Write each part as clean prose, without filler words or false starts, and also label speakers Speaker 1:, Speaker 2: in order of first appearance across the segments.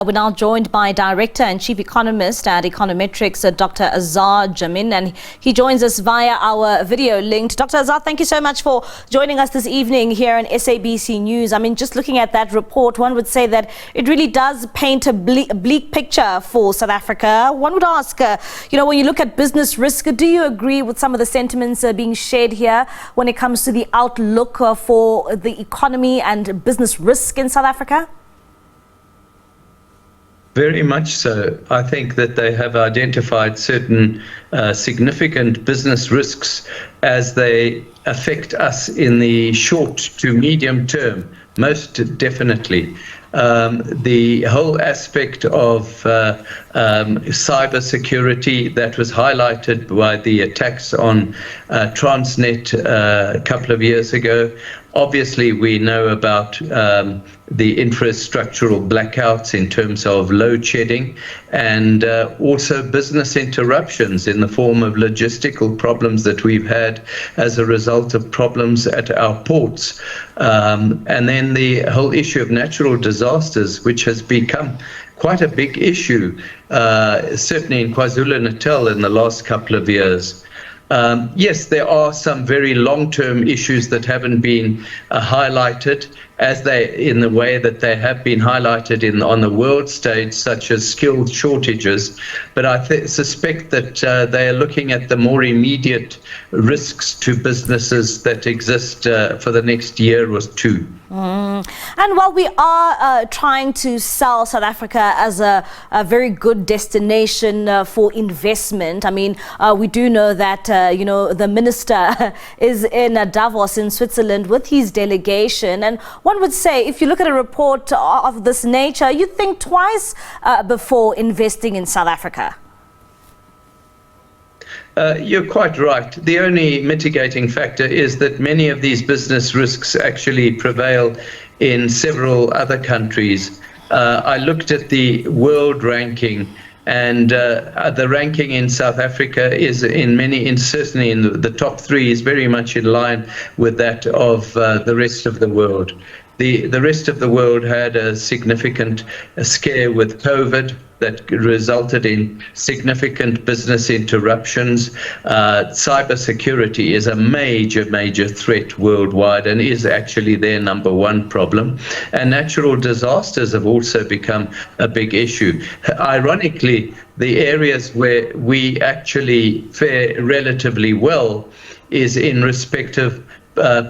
Speaker 1: We're now joined by Director and Chief Economist at Econometrix, Dr. Azar Jammine, and he joins us via our video link. Dr. Azar, thank you so much for joining us this evening here on SABC News. I mean, just looking at that report, one would say that it really does paint a bleak picture for South Africa. One would ask, when you look at business risk, do you agree with some of the sentiments being shared here when it comes to the outlook for the economy and business risk in South Africa?
Speaker 2: Very much so. I think that they have identified certain significant business risks as they affect us in the short to medium term, most definitely. The whole aspect of cyber security that was highlighted by the attacks on Transnet a couple of years ago. Obviously, we know about the infrastructural blackouts in terms of load shedding and also business interruptions in the form of logistical problems that we've had as a result of problems at our ports. And then the whole issue of natural disasters, which has become quite a big issue, certainly in KwaZulu-Natal in the last couple of years. Yes, there are some very long-term issues that haven't been highlighted in the way that they have been highlighted on the world stage, such as skilled shortages. But I suspect that they are looking at the more immediate risks to businesses that exist for the next year or two.
Speaker 1: And while we are trying to sell South Africa as a very good destination for investment, I mean, we do know that, the minister is in Davos in Switzerland with his delegation. And one would say, if you look at a report of this nature, you think twice before investing in South Africa.
Speaker 2: You're quite right. The only mitigating factor is that many of these business risks actually prevail in several other countries. I looked at the world ranking, and the ranking in South Africa is certainly in the top three, is very much in line with that of the rest of the world. The rest of the world had a significant scare with COVID that resulted in significant business interruptions. Cybersecurity is a major threat worldwide and is actually their number one problem. And natural disasters have also become a big issue. Ironically, the areas where we actually fare relatively well is in respect of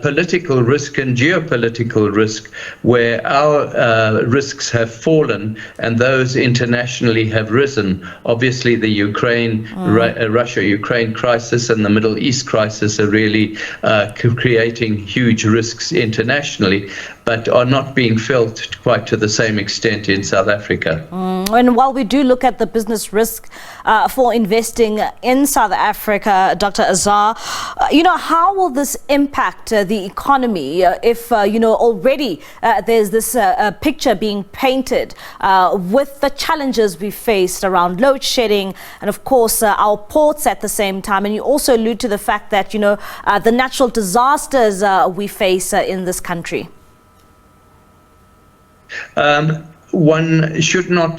Speaker 2: political risk and geopolitical risk, where our risks have fallen and those internationally have risen. Obviously, the Russia-Ukraine crisis and the Middle East crisis are really creating huge risks internationally, but are not being felt quite to the same extent in South Africa.
Speaker 1: And while we do look at the business risk for investing in South Africa, Dr. Azar, how will this impact the economy if, already there's this picture being painted with the challenges we faced around load shedding and, of course, our ports at the same time. And you also allude to the fact that, the natural disasters we face in this country.
Speaker 2: One should not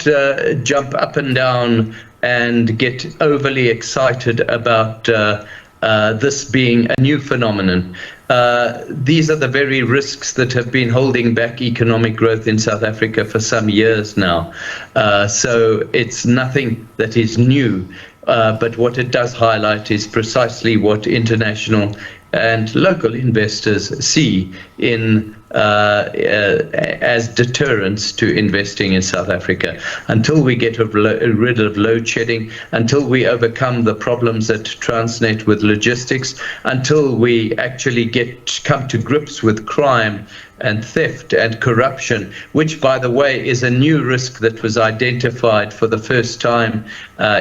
Speaker 2: jump up and down and get overly excited about this being a new phenomenon. These are the very risks that have been holding back economic growth in South Africa for some years now. So it's nothing that is new, but what it does highlight is precisely what international and local investors see in as deterrents to investing in South Africa. Until we get rid of load shedding, until we overcome the problems at Transnet with logistics, until we actually come to grips with crime and theft and corruption, which, by the way, is a new risk that was identified for the first time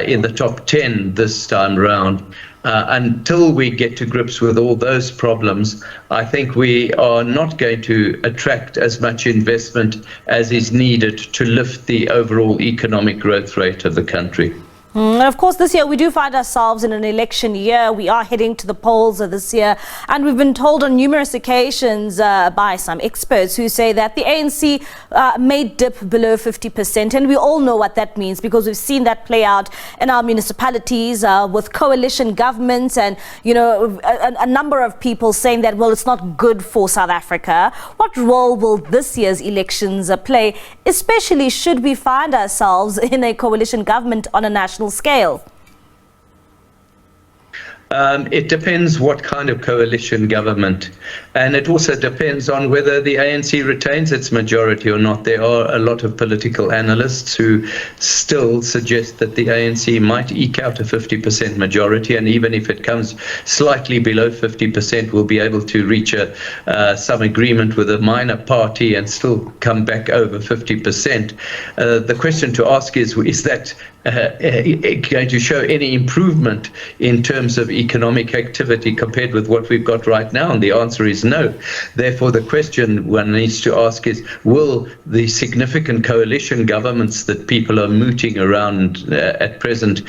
Speaker 2: in the top 10 this time round. Until we get to grips with all those problems, I think we are not going to attract as much investment as is needed to lift the overall economic growth rate of the country.
Speaker 1: And of course, this year we do find ourselves in an election year. We are heading to the polls this year, and we've been told on numerous occasions by some experts who say that the ANC may dip below 50%, and we all know what that means because we've seen that play out in our municipalities with coalition governments, and a number of people saying that, well, it's not good for South Africa. What role will this year's elections play, especially should we find ourselves in a coalition government on a national scale?
Speaker 2: It depends what kind of coalition government, and it also depends on whether the ANC retains its majority or not. There are a lot of political analysts who still suggest that the ANC might eke out a 50% majority, and even if it comes slightly below 50%, will be able to reach some agreement with a minor party and still come back over 50%. The question to ask is that going to show any improvement in terms of economic activity compared with what we've got right now? And the answer is no. Therefore, the question one needs to ask is, will the significant coalition governments that people are mooting around at present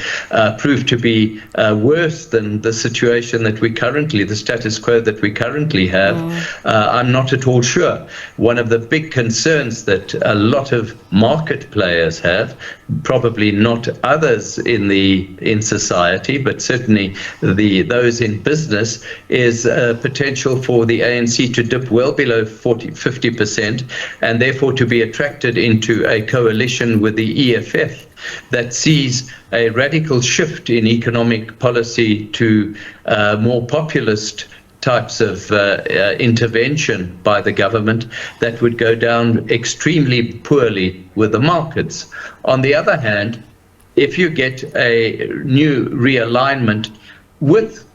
Speaker 2: prove to be worse than the situation that the status quo that we currently have? I'm not at all sure. One of the big concerns that a lot of market players have, probably not others in society, but certainly those in business, is potential for the ANC to dip well below 50%, and therefore to be attracted into a coalition with the EFF that sees a radical shift in economic policy to more populist types of intervention by the government that would go down extremely poorly with the markets. On the other hand, if you get a new realignment with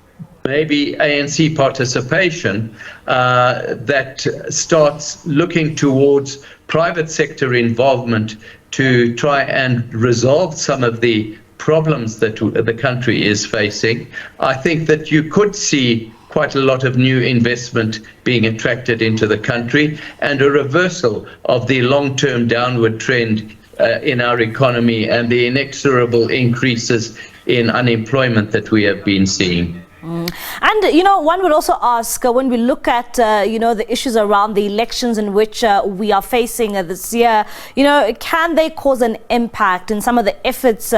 Speaker 2: maybe ANC participation that starts looking towards private sector involvement to try and resolve some of the problems that the country is facing, I think that you could see quite a lot of new investment being attracted into the country and a reversal of the long-term downward trend in our economy and the inexorable increases in unemployment that we have been seeing.
Speaker 1: And, one would also ask, when we look at, the issues around the elections in which we are facing this year, can they cause an impact in some of the efforts,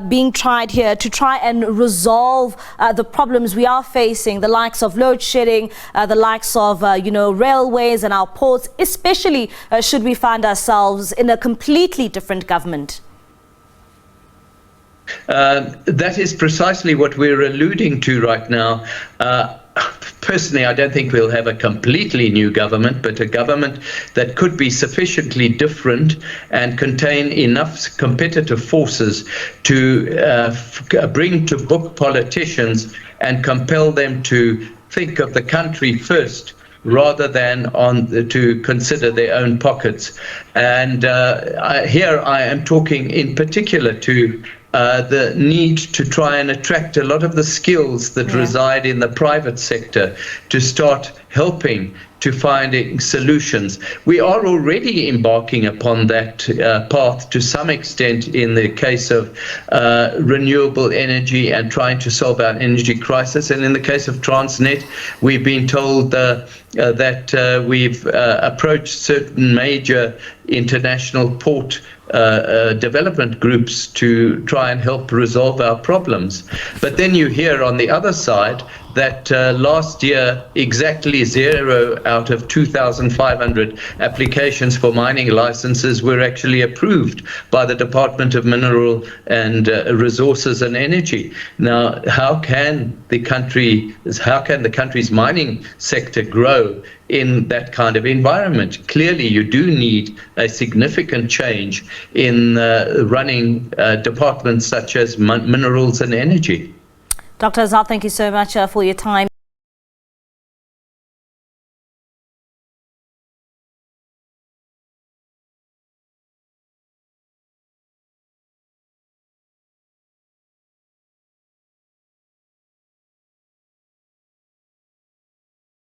Speaker 1: being tried here to try and resolve the problems we are facing, the likes of load shedding, the likes of, railways and our ports, especially should we find ourselves in a completely different government?
Speaker 2: That is precisely what we're alluding to right now. Personally, I don't think we'll have a completely new government, but a government that could be sufficiently different and contain enough competitive forces to bring to book politicians and compel them to think of the country first, rather than to consider their own pockets. And here I am talking in particular to the need to try and attract a lot of the skills that reside in the private sector to start helping to finding solutions. We are already embarking upon that path to some extent in the case of renewable energy and trying to solve our energy crisis. And in the case of Transnet, we've been told that we've approached certain major international port development groups to try and help resolve our problems. But then you hear on the other side that last year exactly 0 out of 2,500 applications for mining licenses were actually approved by the Department of Mineral and Resources and Energy. Now, how can the country's mining sector grow in that kind of environment? Clearly, you do need a significant change in running departments such as minerals and energy.
Speaker 1: Dr. Azar, thank you so much for your time.